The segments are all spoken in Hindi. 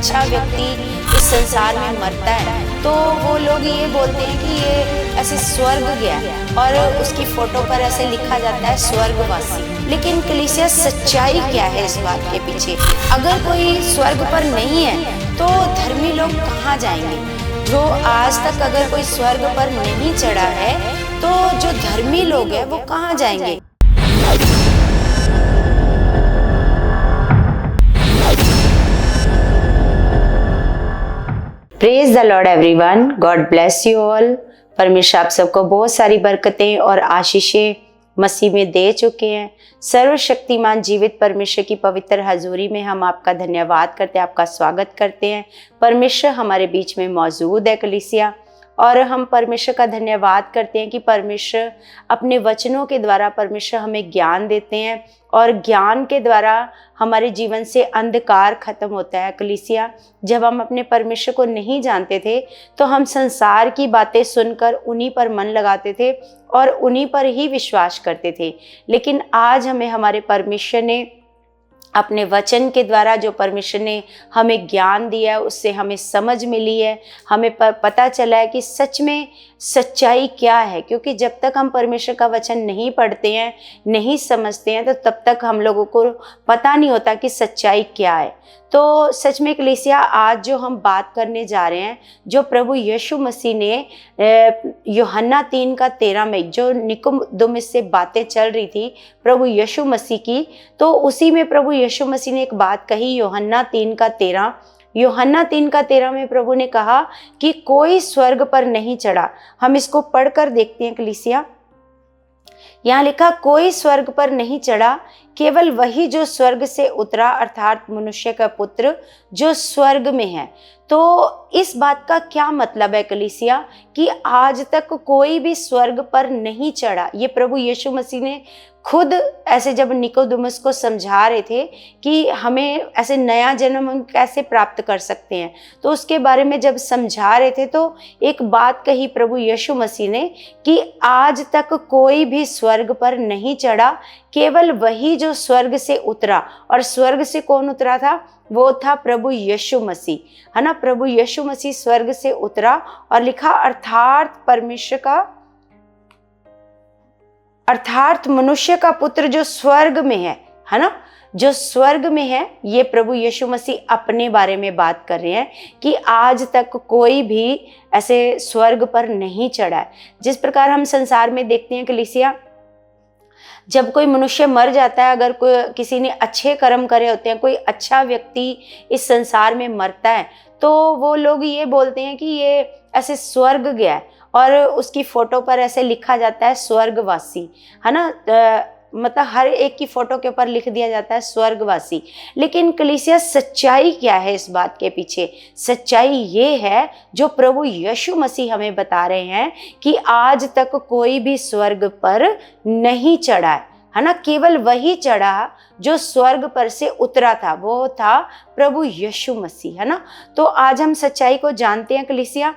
अच्छा व्यक्ति इस संसार में मरता है तो वो लोग ये बोलते हैं कि ये ऐसे स्वर्ग गया और उसकी फोटो पर ऐसे लिखा जाता है स्वर्गवासी। लेकिन कलीसिया सच्चाई क्या है इस बात के पीछे? अगर कोई स्वर्ग पर नहीं है तो धर्मी लोग कहाँ जाएंगे? जो आज तक अगर कोई स्वर्ग पर नहीं चढ़ा है तो जो धर्मी लोग हैं वो कहाँ जाएंगे? Praise the Lord everyone, God bless you all. परमेश्वर आप सबको बहुत सारी बरकतें और आशीषें मसीह में दे चुके हैं। सर्वशक्तिमान जीवित परमेश्वर की पवित्र हजूरी में हम आपका धन्यवाद करते हैं, आपका स्वागत करते हैं। परमेश्वर हमारे बीच में मौजूद है कलीसिया, और हम परमेश्वर का धन्यवाद करते हैं कि परमेश्वर अपने वचनों के द्वारा परमेश्वर हमें ज्ञान देते हैं और ज्ञान के द्वारा हमारे जीवन से अंधकार खत्म होता है। कलीसिया, जब हम अपने परमेश्वर को नहीं जानते थे तो हम संसार की बातें सुनकर उन्हीं पर मन लगाते थे और उन्हीं पर ही विश्वास करते थे। लेकिन आज हमें हमारे परमेश्वर ने अपने वचन के द्वारा जो परमेश्वर ने हमें ज्ञान दिया है उससे हमें समझ मिली है, हमें पता चला है कि सच में सच्चाई क्या है। क्योंकि जब तक हम परमेश्वर का वचन नहीं पढ़ते हैं, नहीं समझते हैं, तो तब तक हम लोगों को पता नहीं होता कि सच्चाई क्या है। तो सच में कलीसिया, आज जो हम बात करने जा रहे हैं, जो प्रभु यीशु मसीह ने यूहन्ना 3:13 में जो निकोदेमुस से बातें चल रही थी प्रभु यीशु मसीह की, तो उसी में प्रभु यीशु मसीह ने एक बात कही। यूहन्ना 3:13 में प्रभु ने कहा कि कोई स्वर्ग पर नहीं चढ़ा। हम इसको पढ़कर देखते हैं कलीसिया। यहाँ लिखा, कोई स्वर्ग पर नहीं चढ़ा, केवल वही जो स्वर्ग से उतरा, अर्थात मनुष्य का पुत्र जो स्वर्ग में है। तो इस बात का क्या मतलब है कलीसिया? कि आज तक कोई भी स्वर्ग पर नहीं चढ़ा। ये प्रभु यीशु मसीह ने खुद ऐसे जब निकोदेमुस को समझा रहे थे कि हमें ऐसे नया जन्म हम कैसे प्राप्त कर सकते हैं, तो उसके बारे में जब समझा रहे थे तो एक बात कही प्रभु यीशु मसीह ने कि आज तक कोई भी स्वर्ग पर नहीं चढ़ा, केवल वही जो स्वर्ग से उतरा। और स्वर्ग से कौन उतरा था? वो था प्रभु यीशु मसीह, है ना। प्रभु यीशु मसीह स्वर्ग से उतरा और लिखा, अर्थात मनुष्य का पुत्र जो स्वर्ग में है ना, जो स्वर्ग में है। ये प्रभु यीशु मसीह अपने बारे में बात कर रहे हैं कि आज तक कोई भी ऐसे स्वर्ग पर नहीं चढ़ा है। जिस प्रकार हम संसार में देखते हैं कलीसिया, जब कोई मनुष्य मर जाता है, अगर कोई किसी ने अच्छे कर्म करे होते हैं, कोई अच्छा व्यक्ति इस संसार में मरता है, तो वो लोग ये बोलते हैं कि ये ऐसे स्वर्ग गया है और उसकी फोटो पर ऐसे लिखा जाता है स्वर्गवासी, है ना। मतलब हर एक की फोटो के ऊपर लिख दिया जाता है स्वर्गवासी। लेकिन कलीसिया, सच्चाई क्या है इस बात के पीछे? सच्चाई ये है जो प्रभु यीशु मसीह हमें बता रहे हैं कि आज तक कोई भी स्वर्ग पर नहीं चढ़ा है ना। केवल वही चढ़ा जो स्वर्ग पर से उतरा था, वो था प्रभु यीशु मसीह, है ना। तो आज हम सच्चाई को जानते हैं कलीसिया।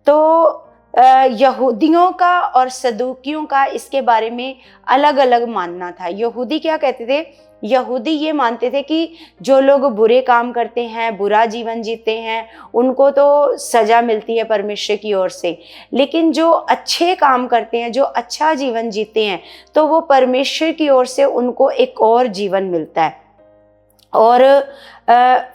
तो यहूदियों का और सदूकियों का इसके बारे में अलग अलग मानना था। यहूदी क्या कहते थे? यहूदी ये मानते थे कि जो लोग बुरे काम करते हैं, बुरा जीवन जीते हैं, उनको तो सजा मिलती है परमेश्वर की ओर से। लेकिन जो अच्छे काम करते हैं, जो अच्छा जीवन जीते हैं, तो वो परमेश्वर की ओर से उनको एक और जीवन मिलता है और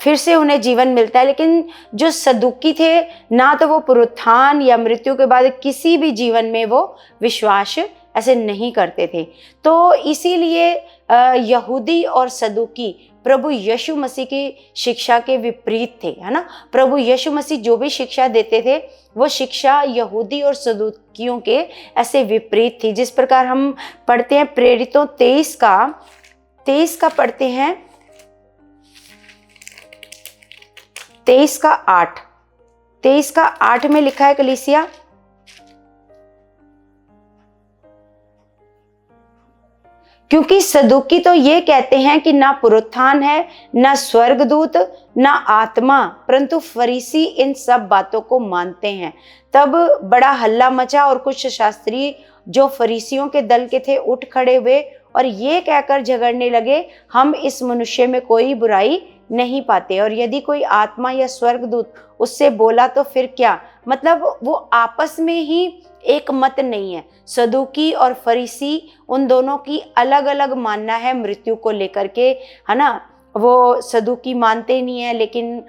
फिर से उन्हें जीवन मिलता है। लेकिन जो सदुकी थे, ना तो वो पुनरुत्थान या मृत्यु के बाद किसी भी जीवन में वो विश्वास ऐसे नहीं करते थे। तो इसीलिए यहूदी और सदुकी प्रभु यीशु मसीह की शिक्षा के विपरीत थे, है ना। प्रभु यीशु मसीह जो भी शिक्षा देते थे वो शिक्षा यहूदी और सदुकियों के ऐसे विपरीत थी। जिस प्रकार हम पढ़ते हैं प्रेरितों 23 का पढ़ते हैं, 23:8 में लिखा है कलीसिया, क्योंकि सदुकी तो ये कहते हैं कि ना पुनरुत्थान है, ना स्वर्गदूत, ना आत्मा, परंतु फरीसी इन सब बातों को मानते हैं। तब बड़ा हल्ला मचा और कुछ शास्त्री जो फरीसियों के दल के थे उठ खड़े हुए और ये कहकर झगड़ने लगे, हम इस मनुष्य में कोई बुराई नहीं पाते। और यदि कोई आत्मा या स्वर्गदूत उससे बोला तो फिर क्या, मतलब वो आपस में ही एक मत नहीं है। सदूकी और फरीसी उन दोनों की अलग अलग मानना है मृत्यु को लेकर के, है ना। वो सदूकी मानते नहीं है, लेकिन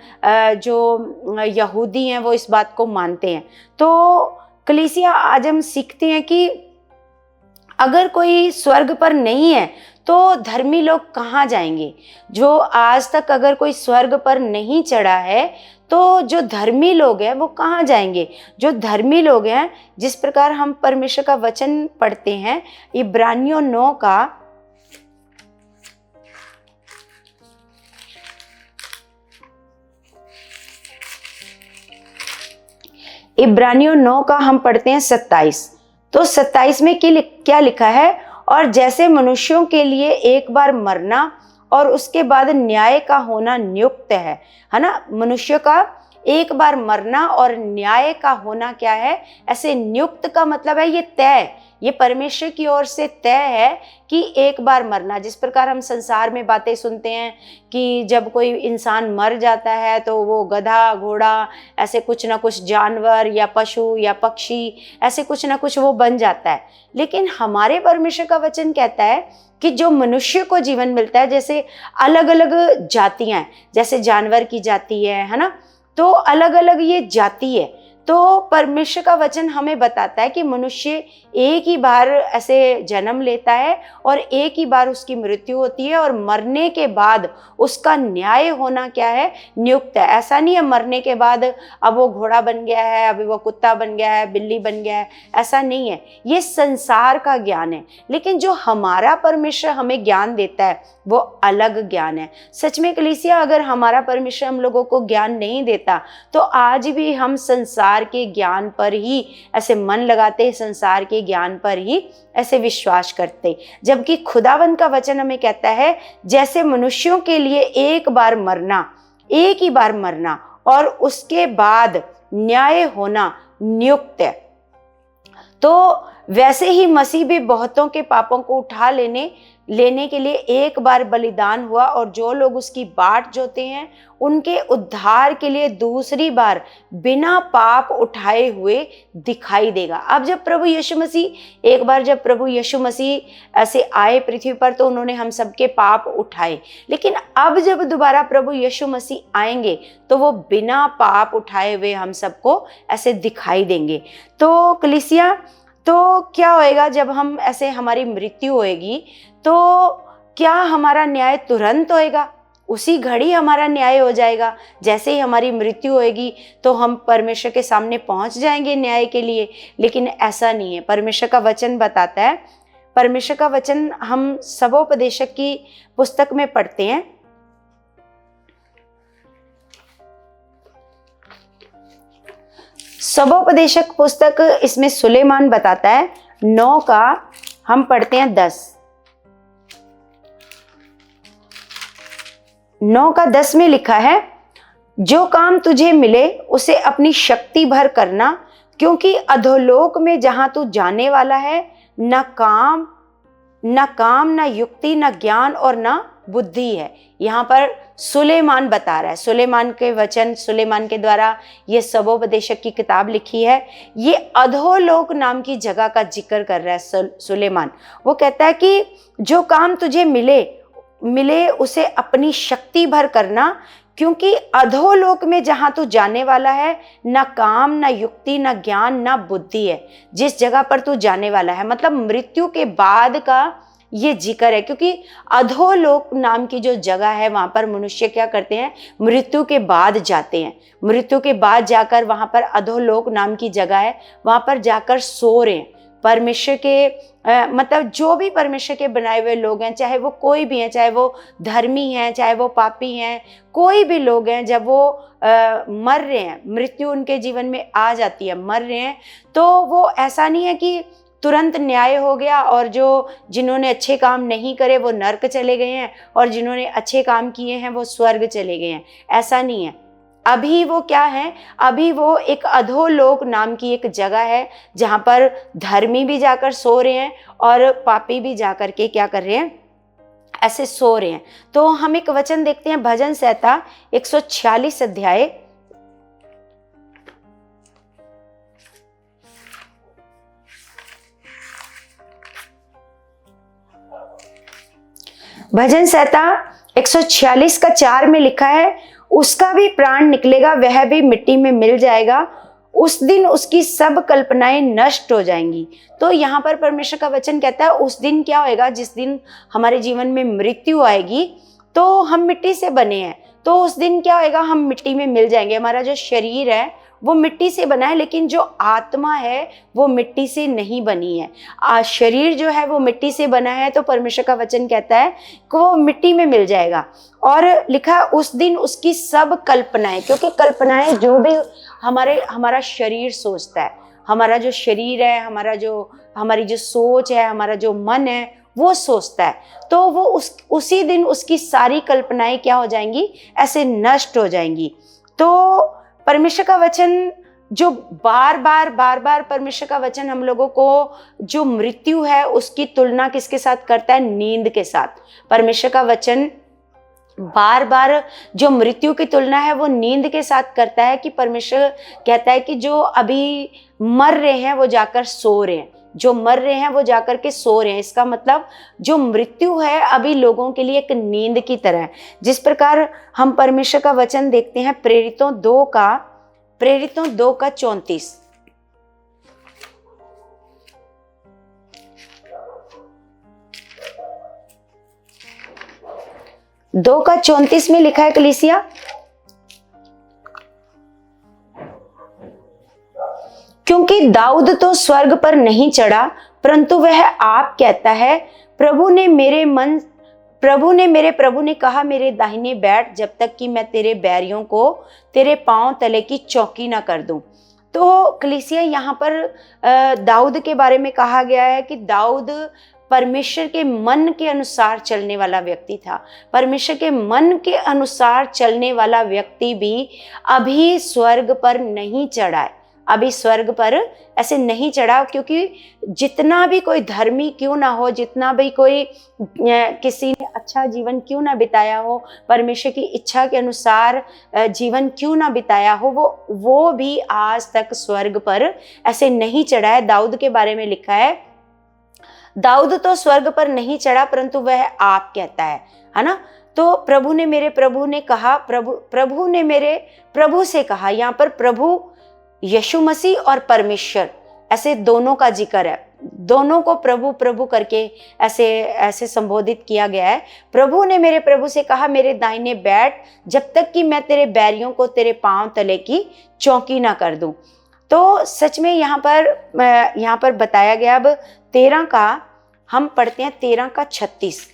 जो यहूदी हैं वो इस बात को मानते हैं। तो कलीसिया आज हम सीखते हैं कि अगर कोई स्वर्ग पर नहीं है तो धर्मी लोग कहाँ जाएंगे। जो आज तक अगर कोई स्वर्ग पर नहीं चढ़ा है तो जो धर्मी लोग हैं वो कहाँ जाएंगे। जो धर्मी लोग हैं, जिस प्रकार हम परमेश्वर का वचन पढ़ते हैं इब्रानियों 9 का हम पढ़ते हैं 27। तो 27 में क्या लिखा है, और जैसे मनुष्यों के लिए एक बार मरना और उसके बाद न्याय का होना नियुक्त है ना। मनुष्य का एक बार मरना और न्याय का होना क्या है, ऐसे नियुक्त का मतलब है ये तय, ये परमेश्वर की ओर से तय है कि एक बार मरना। जिस प्रकार हम संसार में बातें सुनते हैं कि जब कोई इंसान मर जाता है तो वो गधा, घोड़ा, ऐसे कुछ ना कुछ जानवर या पशु या पक्षी, ऐसे कुछ ना कुछ वो बन जाता है। लेकिन हमारे परमेश्वर का वचन कहता है कि जो मनुष्य को जीवन मिलता है, जैसे अलग अलग जातियां हैं, जैसे जानवर की जाति है ना, तो अलग अलग ये जाति है। तो परमेश्वर का वचन हमें बताता है कि मनुष्य एक ही बार ऐसे जन्म लेता है और एक ही बार उसकी मृत्यु होती है, और मरने के बाद उसका न्याय होना क्या है, नियुक्त है। ऐसा नहीं है मरने के बाद अब वो घोड़ा बन गया है, अभी वो कुत्ता बन गया है, बिल्ली बन गया है, ऐसा नहीं है। ये संसार का ज्ञान है, लेकिन जो हमारा परमेश्वर हमें ज्ञान देता है वो अलग ज्ञान है। सच में कलीसिया, अगर हमारा परमेश्वर हम लोगों को ज्ञान नहीं देता तो आज भी हम संसार के ज्ञान पर ही ऐसे मन लगाते, संसार के ज्ञान पर ही ऐसे विश्वास करते। जबकि खुदावंद का वचन हमें कहता है जैसे मनुष्यों के लिए एक बार मरना, एक ही बार मरना और उसके बाद न्याय होना नियुक्त है, तो वैसे ही मसीह भी बहुतों के पापों को उठा लेने के लिए एक बार बलिदान हुआ, और जो लोग उसकी बाट जोते हैं उनके उद्धार के लिए दूसरी बार बिना पाप उठाए हुए दिखाई देगा। अब जब प्रभु यीशु मसीह एक बार जब प्रभु यीशु मसीह ऐसे आए पृथ्वी पर तो उन्होंने हम सबके पाप उठाए, लेकिन अब जब दोबारा प्रभु यीशु मसीह आएंगे तो वो बिना पाप उठाए हुए हम सबको ऐसे दिखाई देंगे। तो कलीसिया, तो क्या होएगा जब हम ऐसे हमारी मृत्यु होएगी, तो क्या हमारा न्याय तुरंत होएगा? उसी घड़ी हमारा न्याय हो जाएगा। जैसे ही हमारी मृत्यु होएगी तो हम परमेश्वर के सामने पहुंच जाएंगे न्याय के लिए, लेकिन ऐसा नहीं है। परमेश्वर का वचन बताता है, परमेश्वर का वचन हम सबोपदेशक की पुस्तक में पढ़ते हैं, सबोपदेशक पुस्तक, इसमें सुलेमान बताता है 9 का हम पढ़ते हैं 10। 9 का 10 में लिखा है, जो काम तुझे मिले उसे अपनी शक्ति भर करना, क्योंकि अधोलोक में जहां तू जाने वाला है न काम न युक्ति न ज्ञान और न बुद्धि है। यहाँ पर सुलेमान बता रहा है, सुलेमान के वचन, सुलेमान के द्वारा ये सबोपदेशक की किताब लिखी है। ये अधोलोक नाम की जगह का जिक्र कर रहा है सुलेमान। वो कहता है कि जो काम तुझे मिले उसे अपनी शक्ति भर करना, क्योंकि अधोलोक में जहां तू जाने वाला है न काम न युक्ति न ज्ञान न बुद्धि है। जिस जगह पर तू जाने वाला है मतलब मृत्यु के बाद का ये जिक्र है, क्योंकि अधोलोक नाम की जो जगह है वहां पर मनुष्य क्या करते हैं, मृत्यु के बाद जाते हैं। मृत्यु के बाद जाकर वहां पर अधोलोक नाम की जगह है, वहां पर जाकर सो रहे हैं। परमेश्वर के मतलब जो भी परमेश्वर के बनाए हुए लोग हैं, चाहे वो कोई भी हैं, चाहे वो धर्मी हैं, चाहे वो पापी हैं, कोई भी लोग हैं, जब वो मर रहे हैं, मृत्यु उनके जीवन में आ जाती है, मर रहे हैं, तो वो ऐसा नहीं है कि तुरंत न्याय हो गया और जिन्होंने अच्छे काम नहीं करे वो नरक चले गए हैं और जिन्होंने अच्छे काम किए हैं वो स्वर्ग चले गए हैं। ऐसा नहीं है। अभी वो क्या है, अभी वो एक अधोलोक नाम की एक जगह है जहां पर धर्मी भी जाकर सो रहे हैं और पापी भी जाकर के क्या कर रहे हैं, ऐसे सो रहे हैं। तो हम एक वचन देखते हैं भजन संहिता 146 अध्याय भजन संहिता 146 का 4 में लिखा है, उसका भी प्राण निकलेगा, वह भी मिट्टी में मिल जाएगा, उस दिन उसकी सब कल्पनाएं नष्ट हो जाएंगी। तो यहाँ पर परमेश्वर का वचन कहता है उस दिन क्या होएगा, जिस दिन हमारे जीवन में मृत्यु आएगी, तो हम मिट्टी से बने हैं, तो उस दिन क्या होएगा, हम मिट्टी में मिल जाएंगे। हमारा जो शरीर है वो मिट्टी से बना है, लेकिन जो आत्मा है वो मिट्टी से नहीं बनी है। शरीर जो है वो मिट्टी से बना है, तो परमेश्वर का वचन कहता है कि वो मिट्टी में मिल जाएगा। और लिखा उस दिन उसकी सब कल्पनाएं, क्योंकि कल्पनाएं जो भी हमारा शरीर सोचता है, हमारा जो शरीर है, हमारी जो सोच है, हमारा जो मन है वो सोचता है, तो वो उसी दिन उसकी सारी कल्पनाएं क्या हो जाएंगी, ऐसे नष्ट हो जाएंगी। तो परमेश्वर का वचन जो बार बार परमेश्वर का वचन हम लोगों को जो मृत्यु है उसकी तुलना किसके साथ करता है, नींद के साथ। परमेश्वर का वचन बार बार जो मृत्यु की तुलना है वो नींद के साथ करता है, कि परमेश्वर कहता है कि जो अभी मर रहे हैं वो जाकर सो रहे हैं, जो मर रहे हैं वो जाकर के सो रहे हैं। इसका मतलब जो मृत्यु है अभी लोगों के लिए एक नींद की तरह है। जिस प्रकार हम परमेश्वर का वचन देखते हैं प्रेरितों 2 का 34, दो का 34 में लिखा है कलीसिया, क्योंकि दाऊद तो स्वर्ग पर नहीं चढ़ा, परंतु वह आप कहता है, प्रभु ने मेरे प्रभु ने कहा, मेरे दाहिने बैठ जब तक कि मैं तेरे बैरियों को तेरे पांव तले की चौकी ना कर दूं। तो कलीसिया यहाँ पर दाऊद के बारे में कहा गया है कि दाऊद परमेश्वर के मन के अनुसार चलने वाला व्यक्ति था। परमेश्वर के मन के अनुसार चलने वाला व्यक्ति भी अभी स्वर्ग पर नहीं चढ़ा है, अभी स्वर्ग पर ऐसे नहीं चढ़ा, क्योंकि जितना भी कोई धर्मी क्यों ना हो, जितना भी कोई किसी ने अच्छा जीवन क्यों ना बिताया हो, परमेश्वर की इच्छा के अनुसार जीवन क्यों ना बिताया हो, वो भी आज तक स्वर्ग पर ऐसे नहीं चढ़ा है। दाऊद के बारे में लिखा है, दाऊद तो स्वर्ग पर नहीं चढ़ा, परंतु वह आप कहता है ना। तो प्रभु ने मेरे प्रभु ने कहा, प्रभु ने मेरे प्रभु से कहा। यहाँ पर प्रभु यीशु मसीह और परमेश्वर ऐसे दोनों का जिक्र है, दोनों को प्रभु प्रभु करके ऐसे संबोधित किया गया है। प्रभु ने मेरे प्रभु से कहा, मेरे दाहिने बैठ जब तक कि मैं तेरे बैरियों को तेरे पांव तले की चौकी ना कर दूं। तो सच में यहाँ पर बताया गया। अब 13 का हम पढ़ते हैं, 13 का 36।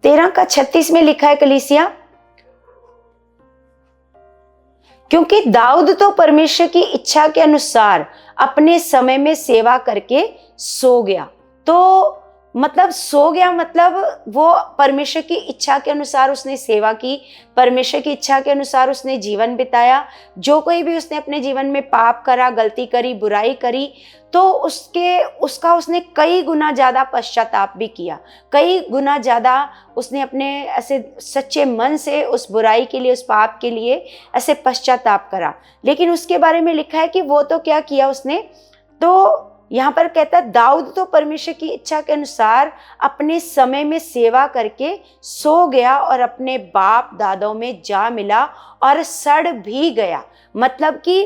तेरह का 36 में लिखा है कलीसिया, क्योंकि दाऊद तो परमेश्वर की इच्छा के अनुसार अपने समय में सेवा करके सो गया। तो मतलब सो गया मतलब वो परमेश्वर की इच्छा के अनुसार उसने सेवा की, परमेश्वर की इच्छा के अनुसार उसने जीवन बिताया। जो कोई भी उसने अपने जीवन में पाप करा, गलती करी, बुराई करी, तो उसका उसने कई गुना ज्यादा पश्चाताप भी किया, कई गुना ज्यादा उसने अपने ऐसे सच्चे मन से उस बुराई के लिए, उस पाप के लिए ऐसे पश्चाताप करा। लेकिन उसके बारे में लिखा है कि वो तो क्या किया उसने, तो यहाँ पर कहता है दाऊद तो परमेश्वर की इच्छा के अनुसार अपने समय में सेवा करके सो गया और अपने बाप दादों में जा मिला और सड़ भी गया। मतलब कि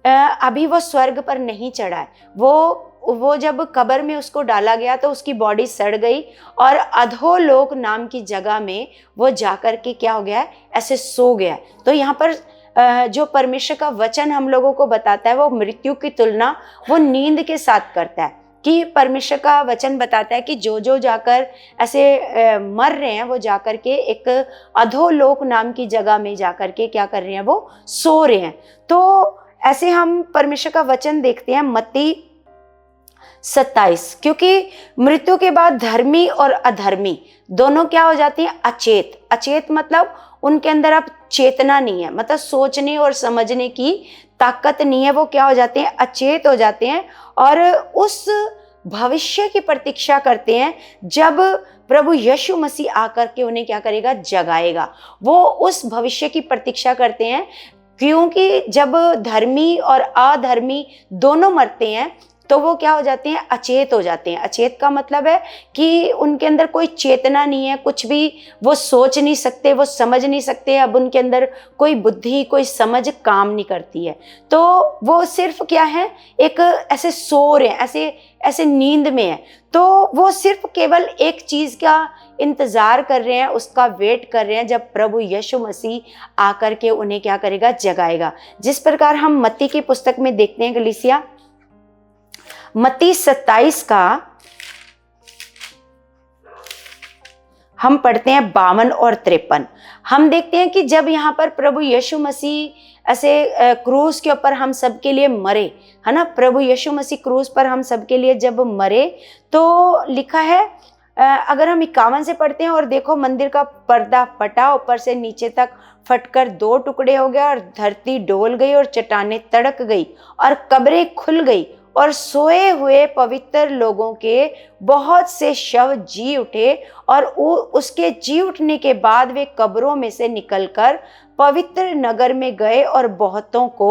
अभी वो स्वर्ग पर नहीं चढ़ा है, वो जब कब्र में उसको डाला गया तो उसकी बॉडी सड़ गई और अधोलोक नाम की जगह में वो जाकर के क्या हो गया है, ऐसे सो गया। तो यहाँ पर जो परमेश्वर का वचन हम लोगों को बताता है वो मृत्यु की तुलना वो नींद के साथ करता है, कि परमेश्वर का वचन बताता है कि जो जाकर ऐसे मर रहे हैं वो जाकर के एक अधोलोक नाम की जगह में जाकर के क्या कर रहे हैं, वो सो रहे हैं। तो ऐसे हम परमेश्वर का वचन देखते हैं मत्ती 27, क्योंकि मृत्यु के बाद धर्मी और अधर्मी दोनों क्या हो जाती हैं, अचेत। अचेत मतलब उनके अंदर अब चेतना नहीं है, मतलब सोचने और समझने की ताकत नहीं है, वो क्या हो जाते हैं, अचेत हो जाते हैं। और भविष्य की प्रतीक्षा करते हैं, जब प्रभु यीशु मसीह आकर के उन्हें क्या करेगा, जगाएगा। वो उस भविष्य की प्रतीक्षा करते हैं, क्योंकि जब धर्मी और अधर्मी दोनों मरते हैं तो वो क्या हो जाते हैं, अचेत हो जाते हैं। अचेत का मतलब है कि उनके अंदर कोई चेतना नहीं है, कुछ भी वो सोच नहीं सकते, वो समझ नहीं सकते, अब उनके अंदर कोई बुद्धि, कोई समझ काम नहीं करती है। तो वो सिर्फ क्या है, एक ऐसे सो रहे हैं, ऐसे नींद में है। तो वो सिर्फ केवल एक चीज का इंतजार कर रहे हैं, उसका वेट कर रहे हैं, जब प्रभु यीशु मसीह आकर के उन्हें क्या करेगा, जगाएगा। जिस प्रकार हम मत्ती की पुस्तक में देखते हैं कलीसिया, मत्ती 27 का हम पढ़ते हैं 52 और 53। हम देखते हैं कि जब यहाँ पर प्रभु यीशु मसीह ऐसे क्रूस के ऊपर हम सबके लिए मरे, है ना, प्रभु यीशु मसीह क्रूस पर हम सबके लिए जब मरे, तो लिखा है, अगर हम 51 से पढ़ते हैं, और देखो मंदिर का पर्दा फटा, ऊपर से नीचे तक फटकर 2 टुकड़े हो गया, और धरती डोल गई, और चट्टानें तड़क गई, और कब्रें खुल गई, और सोए हुए पवित्र लोगों के बहुत से शव जी उठे, और उसके जी उठने के बाद वे कब्रों में से निकलकर पवित्र नगर में गए और बहुतों को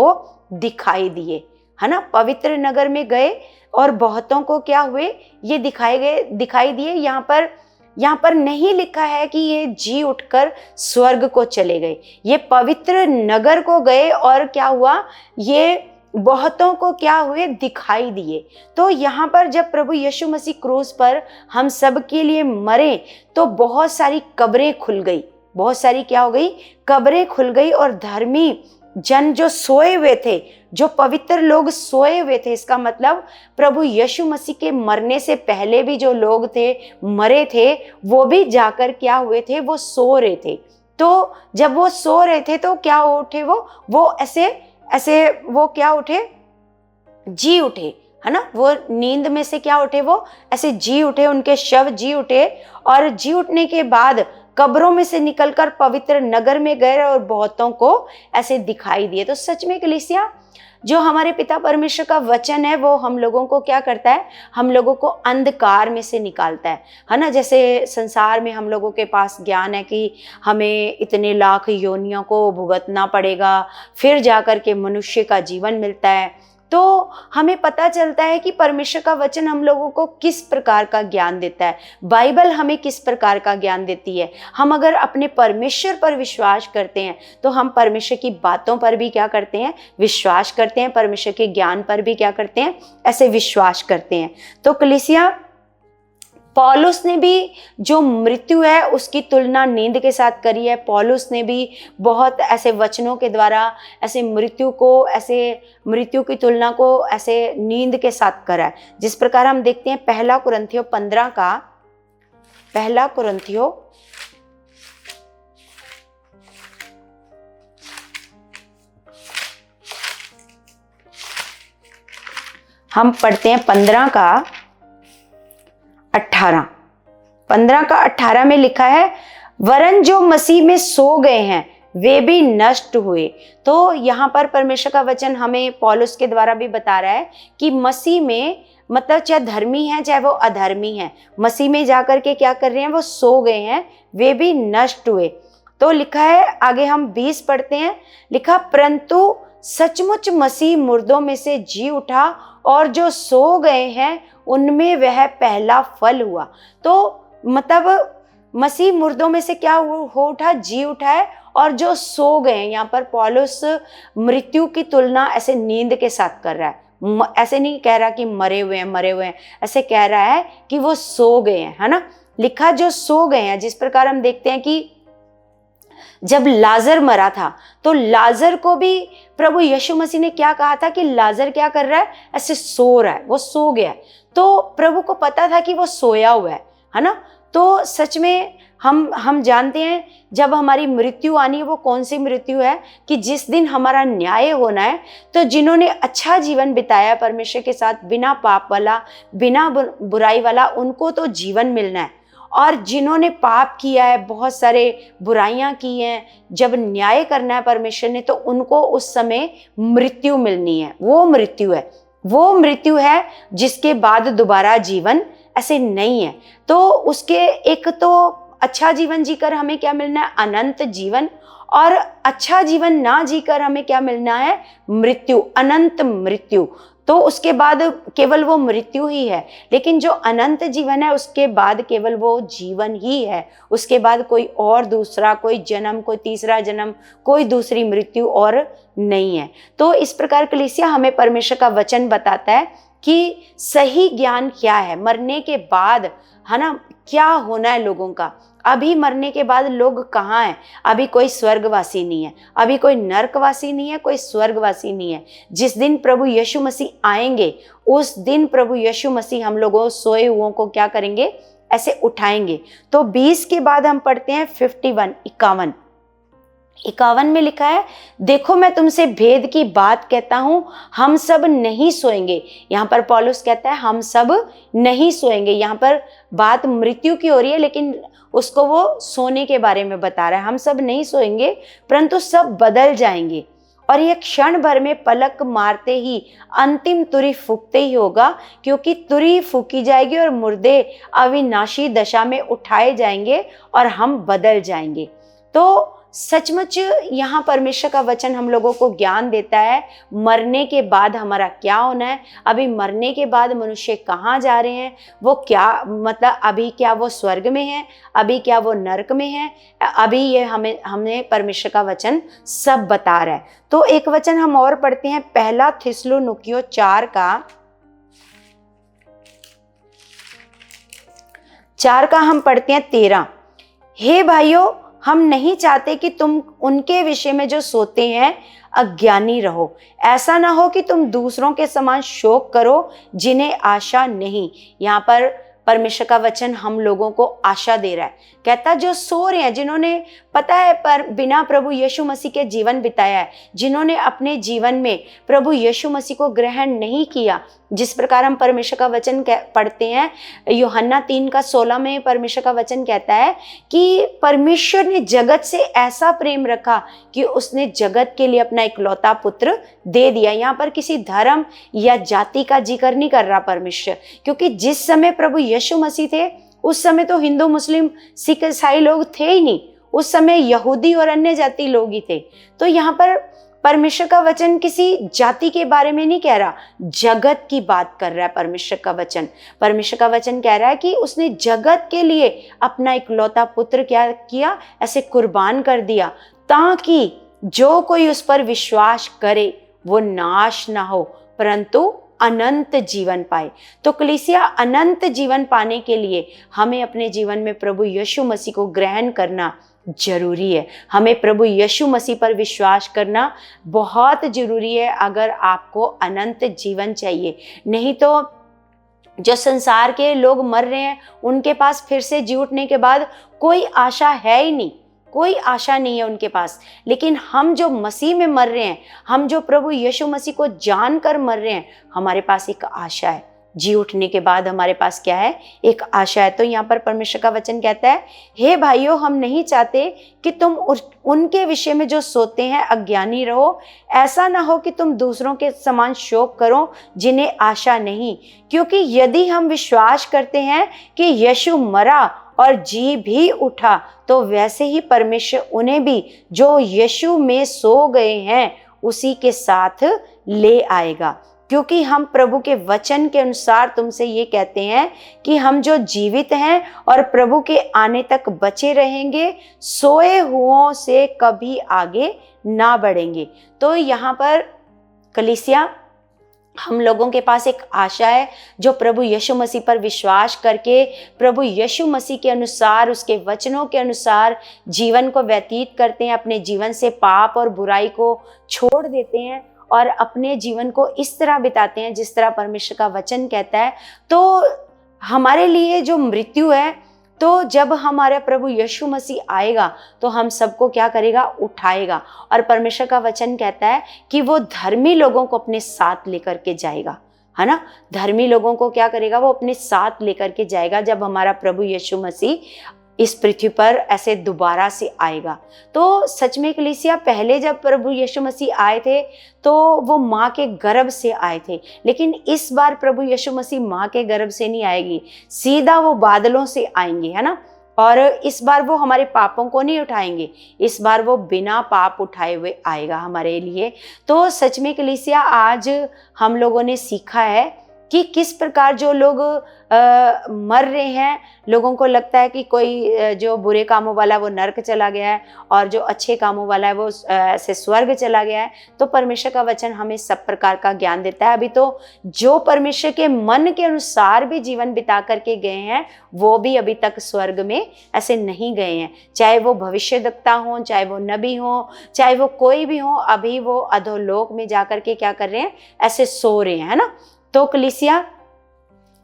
दिखाई दिए, है ना। पवित्र नगर में गए और बहुतों को क्या हुए, ये दिखाई दिए। यहाँ पर नहीं लिखा है कि ये जी उठकर स्वर्ग को चले गए, ये पवित्र नगर को गए, और क्या हुआ, ये बहुतों को क्या हुए, दिखाई दिए। तो यहाँ पर जब प्रभु यीशु मसीह क्रूस पर हम सब के लिए मरे, तो बहुत सारी कब्रें खुल गई, बहुत सारी क्या हो गई, कब्रें खुल गई, और धर्मी जन जो सोए हुए थे, जो पवित्र लोग सोए हुए थे, इसका मतलब प्रभु यीशु मसीह के मरने से पहले भी जो लोग थे, मरे थे, वो भी जाकर क्या हुए थे, वो सो रहे थे। तो जब वो सो रहे थे तो क्या उठे, वो ऐसे वो क्या उठे, जी उठे, है ना। वो नींद में से क्या उठे, वो ऐसे जी उठे, उनके शव जी उठे, और जी उठने के बाद कब्रों में से निकलकर पवित्र नगर में गए और बहुतों को ऐसे दिखाई दिए। तो सच में कलीसिया, जो हमारे पिता परमेश्वर का वचन है, वो हम लोगों को क्या करता है, हम लोगों को अंधकार में से निकालता है ना। जैसे संसार में हम लोगों के पास ज्ञान है कि हमें इतने लाख योनियों को भुगतना पड़ेगा, फिर जाकर के मनुष्य का जीवन मिलता है। तो हमें पता चलता है कि परमेश्वर का वचन हम लोगों को किस प्रकार का ज्ञान देता है, बाइबल हमें किस प्रकार का ज्ञान देती है। हम अगर अपने परमेश्वर पर विश्वास करते हैं, तो हम परमेश्वर की बातों पर भी क्या करते हैं, विश्वास करते हैं, परमेश्वर के ज्ञान पर भी क्या करते हैं, ऐसे विश्वास करते हैं। तो कलीसिया, पौलुस ने भी जो मृत्यु है उसकी तुलना नींद के साथ करी है। पौलुस ने भी बहुत ऐसे वचनों के द्वारा ऐसे मृत्यु की तुलना को ऐसे नींद के साथ करा है। जिस प्रकार हम देखते हैं पहला कुरिन्थियों 15 का, पहला कुरिन्थियों हम पढ़ते हैं 15 का 18 में लिखा है, वरन जो मसीह में सो गए हैं वे भी नष्ट हुए। तो यहाँ पर परमेश्वर का वचन हमें पौलुस के द्वारा भी बता रहा है कि मसीह में, मतलब चाहे धर्मी है चाहे वो अधर्मी है, मसीह में जाकर के क्या कर रहे हैं, वो सो गए हैं, वे भी नष्ट हुए। तो लिखा है, आगे हम 20 पढ़ते हैं, लिखा, परंतु सचमुच मसीह मुर्दों में से जी उठा, और जो सो गए हैं उनमें वह पहला फल हुआ। तो मतलब मसीह मुर्दों में से क्या हो उठा, जी उठा है, और जो सो गए हैं, यहाँ पर पौलुस मृत्यु की तुलना ऐसे नींद के साथ कर रहा है। ऐसे नहीं कह रहा कि मरे हुए हैं, ऐसे कह रहा है कि वो सो गए हैं, है ना। लिखा जो सो गए हैं। जिस प्रकार हम देखते हैं कि जब लाजर मरा था, तो लाजर को भी प्रभु यीशु मसीह ने क्या कहा था कि लाजर क्या कर रहा है, ऐसे सो रहा है, वो सो गया है। तो प्रभु को पता था कि वो सोया हुआ है ना। तो सच में हम जानते हैं जब हमारी मृत्यु आनी है, वो कौन सी मृत्यु है, कि जिस दिन हमारा न्याय होना है, तो जिन्होंने अच्छा जीवन बिताया परमेश्वर के साथ, बिना पाप वाला, बिना बुराई वाला, उनको तो जीवन मिलना है। और जिन्होंने पाप किया है, बहुत सारे बुराइयां की हैं, जब न्याय करना है परमेश्वर ने, तो उनको उस समय मृत्यु मिलनी है। वो मृत्यु है, वो मृत्यु है जिसके बाद दोबारा जीवन ऐसे नहीं है। तो उसके एक तो अच्छा जीवन जीकर हमें क्या मिलना है, अनंत जीवन, और अच्छा जीवन ना जीकर हमें क्या मिलना है, मृत्यु, अनंत मृत्यु। तो उसके बाद केवल वो मृत्यु ही है, लेकिन जो अनंत जीवन है उसके बाद केवल वो जीवन ही है, उसके बाद कोई और दूसरा, कोई जन्म, कोई तीसरा जन्म, कोई दूसरी मृत्यु और नहीं है। तो इस प्रकार कलीसिया हमें परमेश्वर का वचन बताता है कि सही ज्ञान क्या है, मरने के बाद, है ना, क्या होना है लोगों का। अभी मरने के बाद लोग कहाँ हैं? अभी कोई स्वर्गवासी नहीं है, अभी कोई नरकवासी नहीं है, कोई स्वर्गवासी नहीं है। जिस दिन प्रभु यीशु मसीह आएंगे उस दिन प्रभु यीशु मसीह हम लोगों सोए हुओं को क्या करेंगे, ऐसे उठाएंगे। तो 20 के बाद हम पढ़ते हैं 51, 51 में लिखा है, देखो मैं तुमसे भेद की बात कहता हूं, हम सब नहीं सोएंगे। यहाँ पर पौलुस कहता है हम सब नहीं सोएंगे। यहाँ पर बात मृत्यु की हो रही है, लेकिन उसको वो सोने के बारे में बता रहा है। हम सब नहीं सोएंगे परंतु सब बदल जाएंगे, और ये क्षण भर में पलक मारते ही अंतिम तुरी फूकते ही होगा, क्योंकि तुरी फूकी जाएगी और मुर्दे अविनाशी दशा में उठाए जाएंगे और हम बदल जाएंगे। तो सचमुच यहाँ परमेश्वर का वचन हम लोगों को ज्ञान देता है मरने के बाद हमारा क्या होना है। अभी मरने के बाद मनुष्य कहाँ जा रहे हैं, वो क्या मतलब, अभी क्या वो स्वर्ग में है, अभी क्या वो नरक में है, अभी ये हमें परमेश्वर का वचन सब बता रहा है। तो एक वचन हम और पढ़ते हैं, पहला थिस्सलुनीकियों 4 का हम पढ़ते हैं 13। हे भाइयों, हम नहीं चाहते कि तुम उनके विषय में जो सोते हैं अज्ञानी रहो। ऐसा ना हो कि तुम दूसरों के समान शोक करो जिन्हें आशा नहीं। यहाँ पर परमेश्वर का वचन हम लोगों को आशा दे रहा है। कहता जो सो रहे हैं, जिन्होंने पता है पर बिना प्रभु यीशु मसीह के जीवन बिताया है, जिन्होंने अपने जीवन में प्रभु यीशु मसीह को ग्रहण नहीं किया, जिस प्रकार हम परमेश्वर का वचन पढ़ते हैं यूहन्ना 3:16 में परमेश्वर का वचन कहता है कि परमेश्वर ने जगत से ऐसा प्रेम रखा कि उसने जगत के लिए अपना इकलौता पुत्र दे दिया। यहाँ पर किसी धर्म या जाति का जिक्र नहीं कर रहा परमेश्वर, क्योंकि जिस समय प्रभु यीशु मसीह थे उस समय तो हिंदू, मुस्लिम, सिख, ईसाई लोग थे ही नहीं, उस समय यहूदी और अन्य जाति लोग ही थे। तो यहाँ पर परमेश्वर का वचन किसी जाति के बारे में नहीं कह रहा, जगत की बात कर रहा है परमेश्वर का वचन। परमेश्वर का वचन कह रहा है कि उसने जगत के लिए अपना इकलौता पुत्र क्या किया, ऐसे कुर्बान कर दिया, ताकि जो कोई उस पर विश्वास करे वो नाश ना हो परंतु अनंत जीवन पाए। तो कलीसिया, अनंत जीवन पाने के लिए हमें अपने जीवन में प्रभु यीशु मसीह को ग्रहण करना जरूरी है। हमें प्रभु यीशु मसीह पर विश्वास करना बहुत जरूरी है अगर आपको अनंत जीवन चाहिए। नहीं तो जो संसार के लोग मर रहे हैं उनके पास फिर से जी उठने के बाद कोई आशा है ही नहीं, कोई आशा नहीं है उनके पास। लेकिन हम जो मसीह में मर रहे हैं, हम जो प्रभु यीशु मसीह को जानकर मर रहे हैं, हमारे पास एक आशा है। जी उठने के बाद हमारे पास क्या है, एक आशा है। तो यहाँ पर परमेश्वर का वचन कहता है, हे भाइयों, हम नहीं चाहते कि तुम उनके विषय में जो सोते हैं अज्ञानी रहो। ऐसा ना हो कि तुम दूसरों के समान शोक करो जिन्हें आशा नहीं, क्योंकि यदि हम विश्वास करते हैं कि यीशु मरा और जी भी उठा, तो वैसे ही परमेश्वर उन्हें भी जो यीशु में सो गए हैं उसी के साथ ले आएगा। क्योंकि हम प्रभु के वचन के अनुसार तुमसे ये कहते हैं कि हम जो जीवित हैं और प्रभु के आने तक बचे रहेंगे, सोए हुओं से कभी आगे ना बढ़ेंगे। तो यहाँ पर कलीसिया, हम लोगों के पास एक आशा है जो प्रभु यीशु मसीह पर विश्वास करके प्रभु यीशु मसीह के अनुसार, उसके वचनों के अनुसार जीवन को व्यतीत करते हैं, अपने जीवन से पाप और बुराई को छोड़ देते हैं और अपने जीवन को इस तरह बिताते हैं जिस तरह परमेश्वर का वचन कहता है। तो हमारे लिए जो मृत्यु है, तो जब हमारा प्रभु यीशु मसीह आएगा तो हम सबको क्या करेगा, उठाएगा। और परमेश्वर का वचन कहता है कि वो धर्मी लोगों को अपने साथ लेकर के जाएगा, है ना। धर्मी लोगों को क्या करेगा, वो अपने साथ लेकर के जाएगा जब हमारा प्रभु यीशु मसीह इस पृथ्वी पर ऐसे दोबारा से आएगा। तो सच में कलीसिया, पहले जब प्रभु यीशु मसीह आए थे तो वो माँ के गर्भ से आए थे, लेकिन इस बार प्रभु यीशु मसीह माँ के गर्भ से नहीं आएगी, सीधा वो बादलों से आएंगे, है ना। और इस बार वो हमारे पापों को नहीं उठाएंगे, इस बार वो बिना पाप उठाए हुए आएगा हमारे लिए। तो सच में कलीसिया, आज हम लोगों ने सीखा है कि किस प्रकार जो लोग मर रहे हैं, लोगों को लगता है कि कोई जो बुरे कामों वाला वो नरक चला गया है और जो अच्छे कामों वाला है वो ऐसे स्वर्ग चला गया है। तो परमेश्वर का वचन हमें सब प्रकार का ज्ञान देता है। अभी तो जो परमेश्वर के मन के अनुसार भी जीवन बिता करके गए हैं, वो भी अभी तक स्वर्ग में ऐसे नहीं गए हैं। चाहे वो भविष्यद्वक्ता हो, चाहे वो नबी हो, चाहे वो कोई भी हो, अभी वो अधोलोक में जाकर के क्या कर रहे हैं, ऐसे सो रहे हैं, है ना। तो कलीसिया,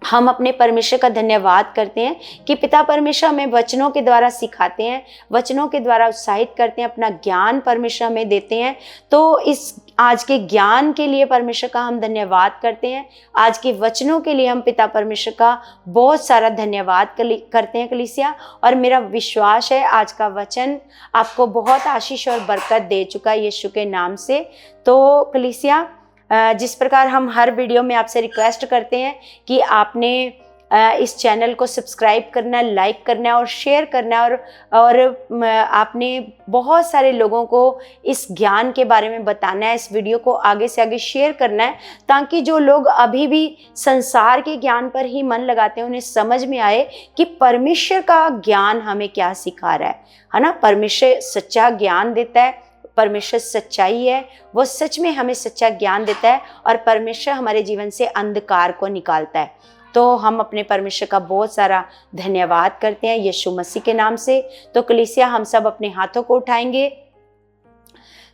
हम अपने परमेश्वर का धन्यवाद करते हैं कि पिता परमेश्वर हमें वचनों के द्वारा सिखाते हैं, वचनों के द्वारा उत्साहित करते हैं, अपना ज्ञान परमेश्वर हमें देते हैं। तो इस आज के ज्ञान के लिए परमेश्वर का हम धन्यवाद करते हैं। आज के वचनों के लिए हम पिता परमेश्वर का बहुत सारा धन्यवाद करते हैं कलीसिया। और मेरा विश्वास है आज का वचन आपको बहुत आशीष और बरकत दे चुका है यीशु के नाम से। तो कलीसिया, जिस प्रकार हम हर वीडियो में आपसे रिक्वेस्ट करते हैं कि आपने इस चैनल को सब्सक्राइब करना है, लाइक करना है और शेयर करना है, और आपने बहुत सारे लोगों को इस ज्ञान के बारे में बताना है, इस वीडियो को आगे से आगे शेयर करना है, ताकि जो लोग अभी भी संसार के ज्ञान पर ही मन लगाते हैं, उन्हें समझ में आए कि परमेश्वर का ज्ञान हमें क्या सिखा रहा है ना। परमेश्वर सच्चा ज्ञान देता है, परमेश्वर सच्चाई है, वो सच में हमें सच्चा ज्ञान देता है, और परमेश्वर हमारे जीवन से अंधकार को निकालता है। तो हम अपने परमेश्वर का बहुत सारा धन्यवाद करते हैं यीशु मसीह के नाम से। तो कलीसिया, हम सब अपने हाथों को उठाएंगे।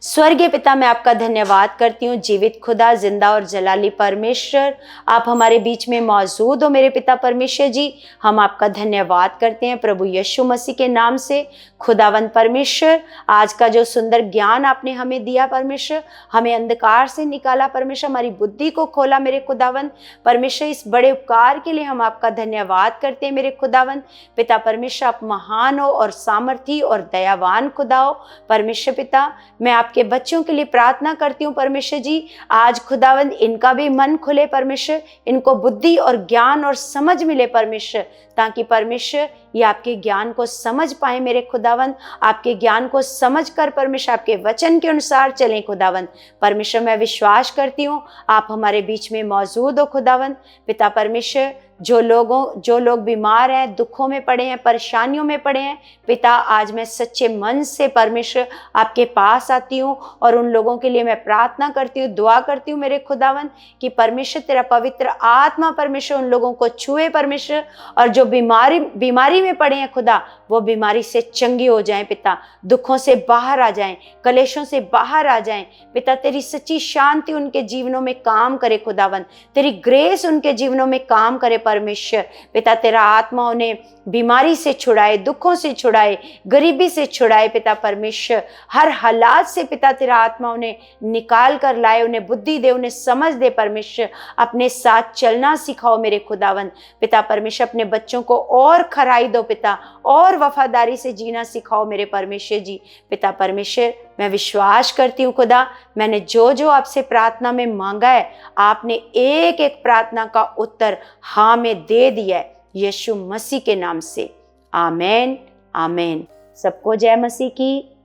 स्वर्गीय पिता, मैं आपका धन्यवाद करती हूँ, जीवित खुदा, जिंदा और जलाली परमेश्वर, आप हमारे बीच में मौजूद हो मेरे पिता परमेश्वर जी। हम आपका धन्यवाद करते हैं प्रभु यीशु मसीह के नाम से। खुदावंद परमेश्वर, आज का जो सुंदर ज्ञान आपने हमें दिया परमेश्वर, हमें अंधकार से निकाला परमेश्वर, हमारी बुद्धि को खोला मेरे खुदावंद परमेश्वर, इस बड़े उपकार के लिए हम आपका धन्यवाद करते हैं मेरे खुदावंद पिता परमेश्वर। आप महान हो और सामर्थी और दयावान खुदा हो परमेश्वर पिता। मैं आपके बच्चों के लिए प्रार्थना करती हूँ परमेश्वर जी, आज खुदावंद इनका भी मन खुले परमेश्वर, इनको बुद्धि और ज्ञान और समझ मिले परमेश्वर, ताकि परमेश्वर ये आपके ज्ञान को समझ पाए मेरे खुदावंद, आपके ज्ञान को समझ कर परमेश्वर आपके वचन के अनुसार चलें खुदावंद परमेश्वर। मैं विश्वास करती हूँ आप हमारे बीच में मौजूद हो खुदावंद पिता परमेश्वर। जो लोग बीमार हैं, दुखों में पड़े हैं, परेशानियों में पड़े हैं पिता, आज मैं सच्चे मन से परमेश्वर आपके पास आती हूँ और उन लोगों के लिए मैं प्रार्थना करती हूँ, दुआ करती हूँ मेरे खुदावंद कि परमेश्वर तेरा पवित्र आत्मा परमेश्वर उन लोगों को छुए परमेश्वर, और जो बीमारी में पड़े हैं खुदा, वो बीमारी से चंगे हो जाएं पिता, दुखों से बाहर आ जाएं, कलेशों से बाहर आ जाएं पिता। तेरी सच्ची शांति उनके जीवनों में काम करे खुदावंद, तेरी ग्रेस उनके जीवनों में काम करे परमेश्वर पिता। तेरा आत्मा उन्हें बीमारी से छुड़ाए, दुखों से छुड़ाए, गरीबी से छुड़ाए पिता परमेश्वर। हर हालात से पिता तेरा आत्मा उन्हें निकाल कर लाए, उन्हें बुद्धि दे, उन्हें समझ दे परमेश्वर। अपने साथ चलना सिखाओ मेरे खुदावंद पिता परमेश्वर। अपने बच्चों को और खराई दो पिता, और वफादारी से जीना सिखाओ मेरे परमेश्वर जी पिता परमेश्वर। मैं विश्वास करती हूँ खुदा, मैंने जो जो आपसे प्रार्थना में मांगा है, आपने एक एक प्रार्थना का उत्तर हाँ में दे दिया है यीशु मसीह के नाम से। आमेन आमेन। सबको जय मसीह की।